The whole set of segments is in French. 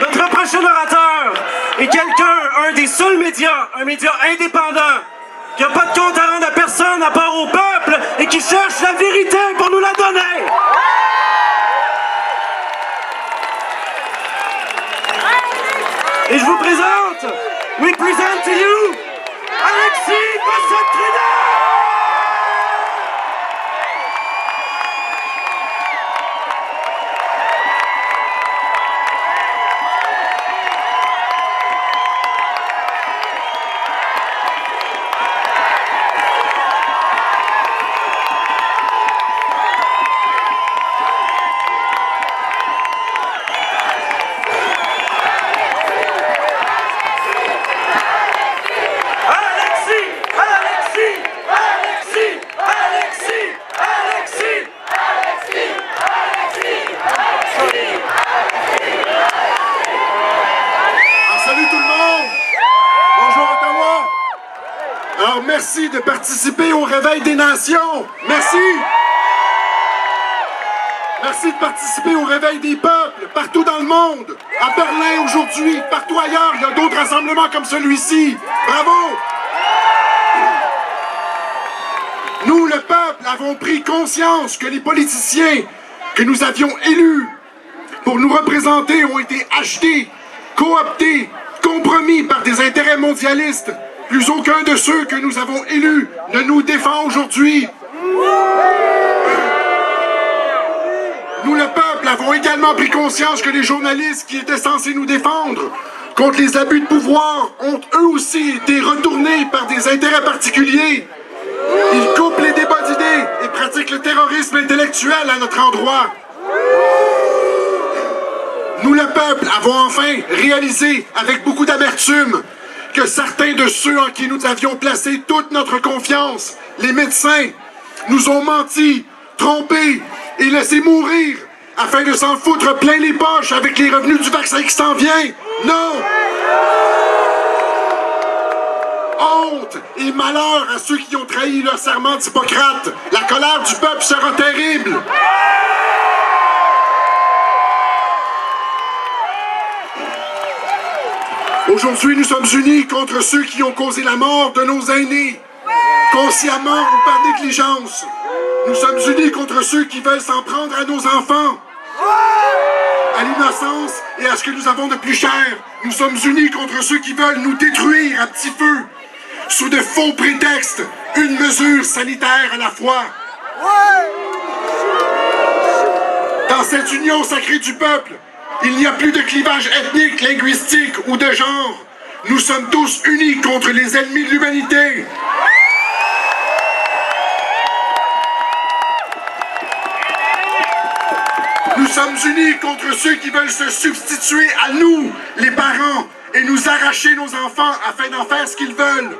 Notre prochain orateur est un des seuls médias, un média indépendant, qui n'a pas de compte à rendre à personne à part au peuple et qui cherche la vérité pour nous la donner. Et je vous présente, we present to you, Alexis Cossette-Trudel! Alors, merci de participer au réveil des nations. Merci. Merci de participer au réveil des peuples, partout dans le monde. À Berlin aujourd'hui, partout ailleurs, il y a d'autres rassemblements comme celui-ci. Bravo. Nous, le peuple, avons pris conscience que les politiciens que nous avions élus pour nous représenter ont été achetés, cooptés, compromis par des intérêts mondialistes. Plus aucun de ceux que nous avons élus ne nous défend aujourd'hui. Nous, le peuple, avons également pris conscience que les journalistes qui étaient censés nous défendre contre les abus de pouvoir ont eux aussi été retournés par des intérêts particuliers. Ils coupent les débats d'idées et pratiquent le terrorisme intellectuel à notre endroit. Nous, le peuple, avons enfin réalisé avec beaucoup d'amertume que certains de ceux en qui nous avions placé toute notre confiance, les médecins, nous ont menti, trompés et laissé mourir afin de s'en foutre plein les poches avec les revenus du vaccin qui s'en vient. Non! Honte et malheur à ceux qui ont trahi leur serment d'Hippocrate. La colère du peuple sera terrible. Aujourd'hui, nous sommes unis contre ceux qui ont causé la mort de nos aînés, consciemment ou par négligence. Nous sommes unis contre ceux qui veulent s'en prendre à nos enfants, à l'innocence et à ce que nous avons de plus cher. Nous sommes unis contre ceux qui veulent nous détruire à petit feu, sous de faux prétextes, une mesure sanitaire à la fois. Dans cette union sacrée du peuple, il n'y a plus de clivage ethnique, linguistique ou de genre. Nous sommes tous unis contre les ennemis de l'humanité. Nous sommes unis contre ceux qui veulent se substituer à nous, les parents, et nous arracher nos enfants afin d'en faire ce qu'ils veulent.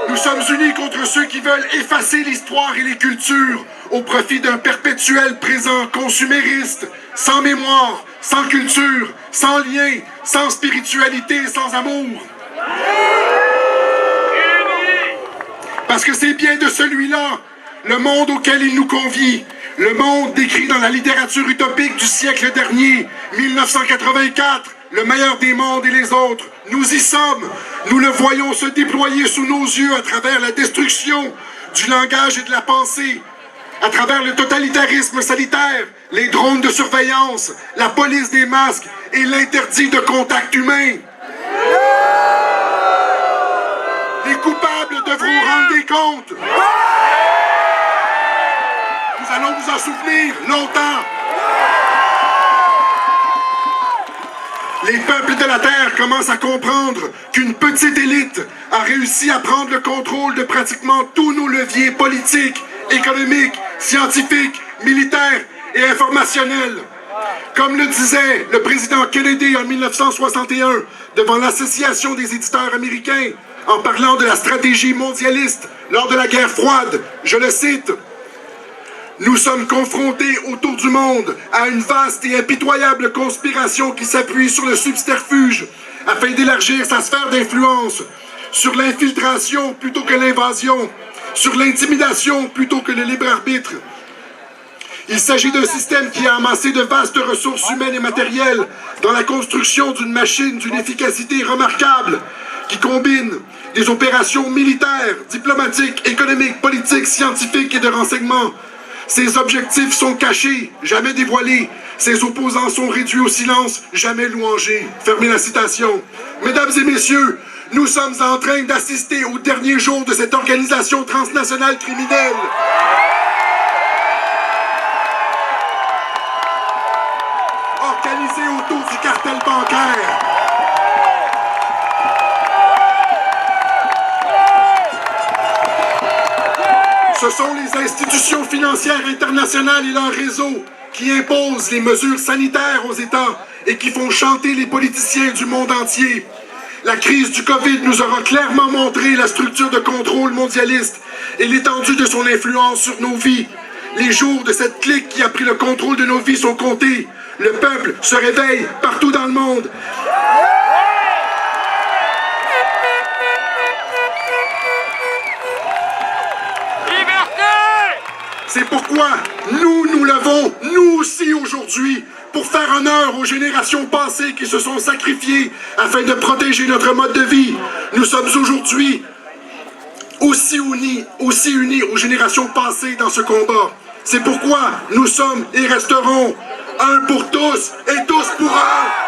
Nous sommes unis contre ceux qui veulent effacer l'histoire et les cultures au profit d'un perpétuel présent consumériste, sans mémoire, sans culture, sans lien, sans spiritualité, sans amour. Parce que c'est bien de celui-là, le monde auquel il nous convie, le monde décrit dans la littérature utopique du siècle dernier, 1984, le meilleur des mondes et les autres. Nous y sommes. Nous le voyons se déployer sous nos yeux à travers la destruction du langage et de la pensée, à travers le totalitarisme sanitaire, les drones de surveillance, la police des masques et l'interdit de contact humain. Les coupables devront rendre des comptes. Nous allons vous en souvenir longtemps. Les peuples de la Terre commencent à comprendre qu'une petite élite a réussi à prendre le contrôle de pratiquement tous nos leviers politiques, économiques, scientifiques, militaires et informationnels. Comme le disait le président Kennedy en 1961 devant l'Association des éditeurs américains en parlant de la stratégie mondialiste lors de la guerre froide, je le cite: « Nous sommes confrontés autour du monde à une vaste et impitoyable conspiration qui s'appuie sur le subterfuge afin d'élargir sa sphère d'influence, sur l'infiltration plutôt que l'invasion, sur l'intimidation plutôt que le libre arbitre. Il s'agit d'un système qui a amassé de vastes ressources humaines et matérielles dans la construction d'une machine d'une efficacité remarquable qui combine des opérations militaires, diplomatiques, économiques, politiques, scientifiques et de renseignement. Ses objectifs sont cachés, jamais dévoilés. Ses opposants sont réduits au silence, jamais louangés. Fermez la citation. Mesdames et messieurs, nous sommes en train d'assister au dernier jour de cette organisation transnationale criminelle. Organisée autour du cartel bancaire. Ce sont les institutions financières internationales et leurs réseaux qui imposent les mesures sanitaires aux États et qui font chanter les politiciens du monde entier. La crise du COVID nous aura clairement montré la structure de contrôle mondialiste et l'étendue de son influence sur nos vies. Les jours de cette clique qui a pris le contrôle de nos vies sont comptés. Le peuple se réveille partout dans le monde. C'est pourquoi nous levons, nous aussi aujourd'hui, pour faire honneur aux générations passées qui se sont sacrifiées afin de protéger notre mode de vie. Nous sommes aujourd'hui aussi unis aux générations passées dans ce combat. C'est pourquoi nous sommes et resterons un pour tous et tous pour un.